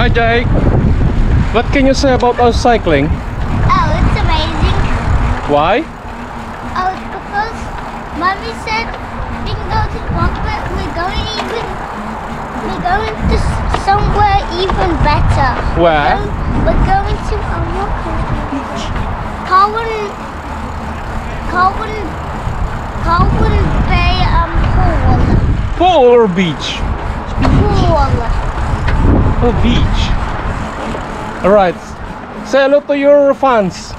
Hi Jake. What can you say about us cycling? Oh, it's amazing. Why? Oh, it's because Mommy said we can go to walkway. We're going to somewhere even better. Where? We're going to beach. Colwyn Bay Pool or beach? Pool. Oh, beach. Alright. Say hello to your fans.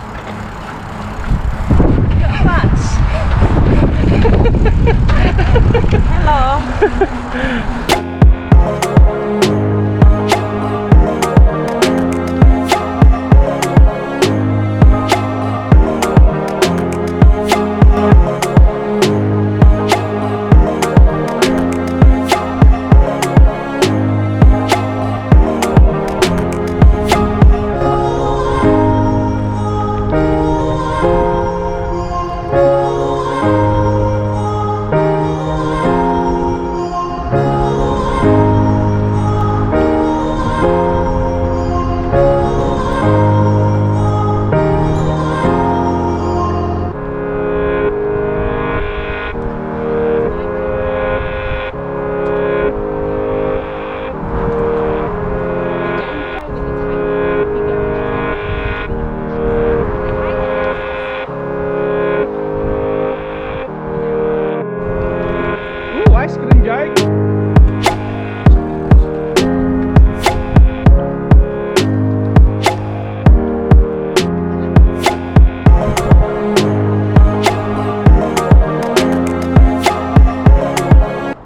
Hello. Ice cream, Jake.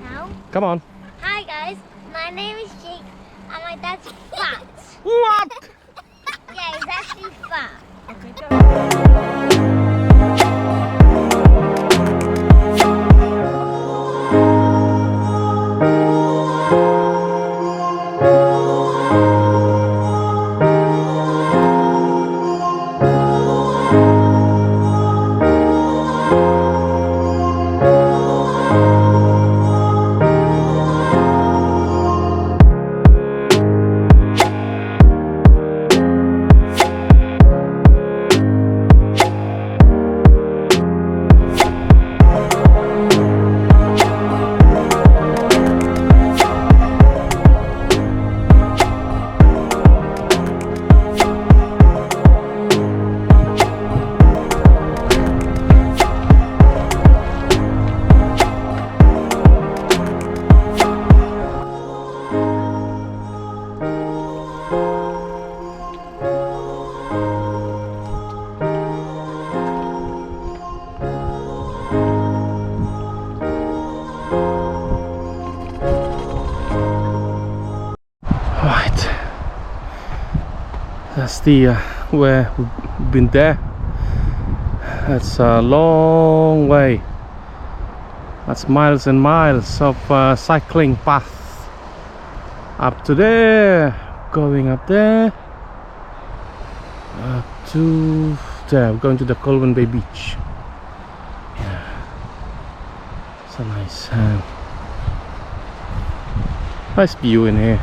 Now, Come on. hi guys. My name is Jake, and my dad's fat. What? Yeah, he's actually fat. Right. That's the where we've been there. That's a long way. That's miles and miles of cycling path up to there, going up there, up to there. We're going to the Colwyn Bay Beach. Yeah, it's a nice view in here.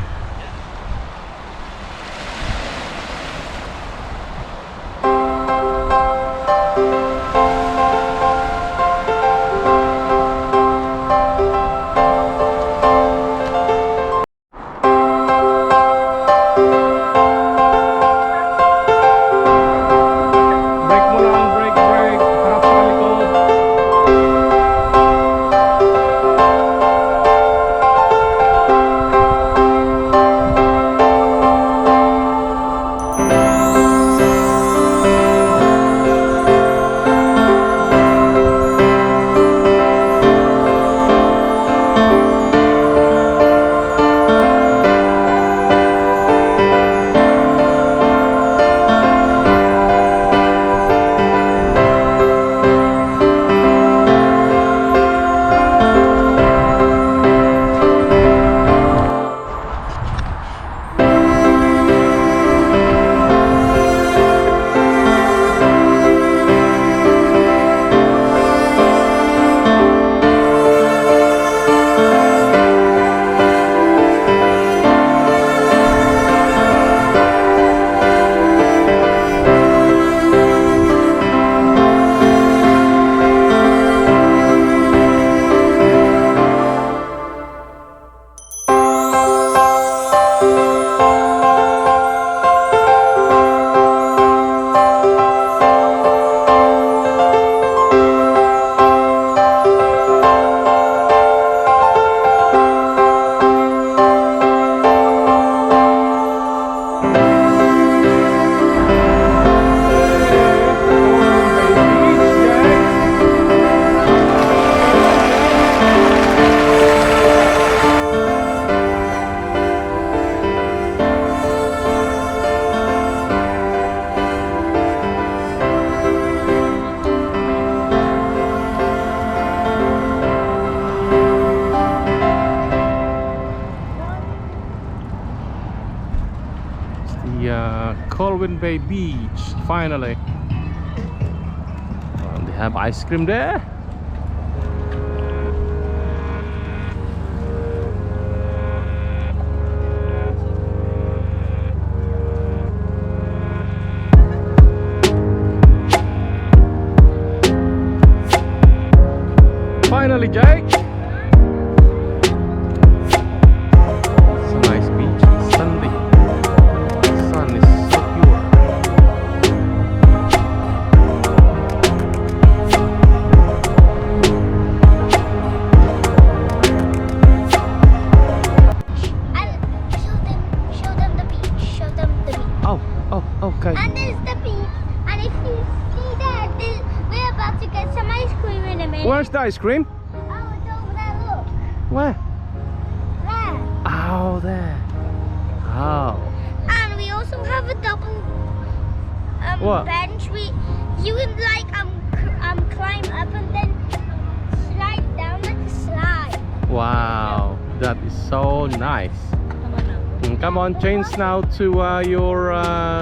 Colwyn Bay Beach, finally. They have ice cream there. Finally, Jake. It's a nice beach. It's Sunday. The sun is so pure. And show them the beach. Show them the beach. Oh, okay. And there's the beach. And if you see that, we're about to get some ice cream in a minute. Where's the ice cream? Oh, it's over there, look. Where? There. Oh, there. Oh. And we also have a double What? bench. You can like climb up and then slide down like a slide. Wow, that is so nice. Come on now. Come on, change now to your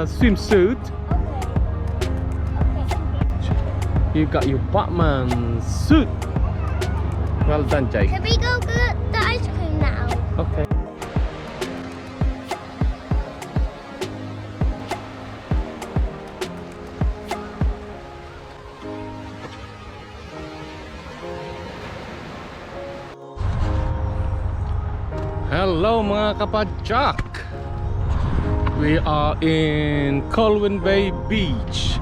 swimsuit. Okay. You got your Batman suit. Well done, Jake. Can we go get the ice cream now? Okay. Hello mga kapadyak! We are in Colwyn Bay Beach,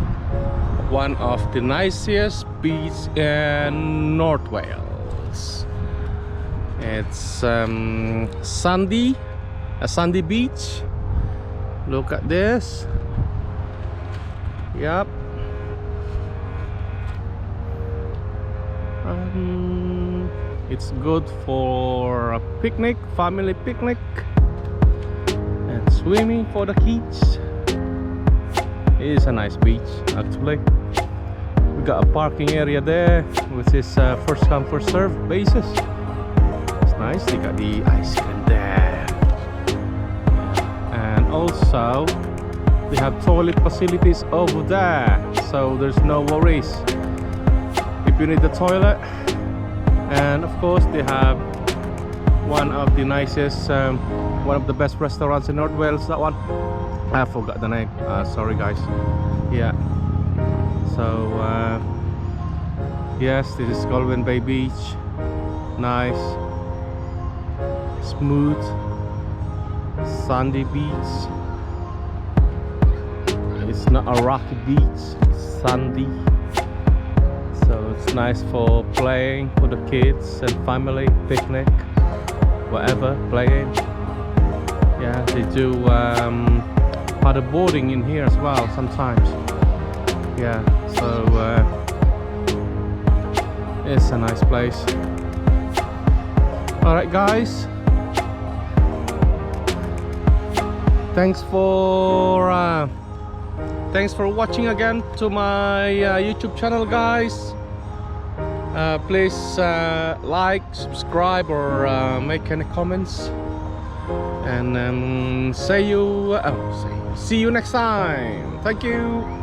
one of the nicest beaches in North Wales. It's a sandy beach. Look at this. Yep. It's good for a picnic, family picnic, and swimming for the kids. It is a nice beach actually. We got a parking area there, which is first come first serve basis. It's nice. They got the ice cream there, and also they have toilet facilities over there, so there's no worries if you need the toilet. And of course they have one of the nicest, one of the best restaurants in North Wales. That one, I forgot the name, sorry guys. Yeah, so yes, this is Colwyn Bay Beach. Nice, smooth, sandy beach. It's not a rocky beach, it's sandy. So it's nice for playing for the kids and family, picnic, whatever, playing. Yeah, they do paddle boarding in here as well sometimes. Yeah, so it's a nice place. Alright guys, thanks for watching again to my YouTube channel, guys. Please like, subscribe, or make any comments, and see you next time. Thank you.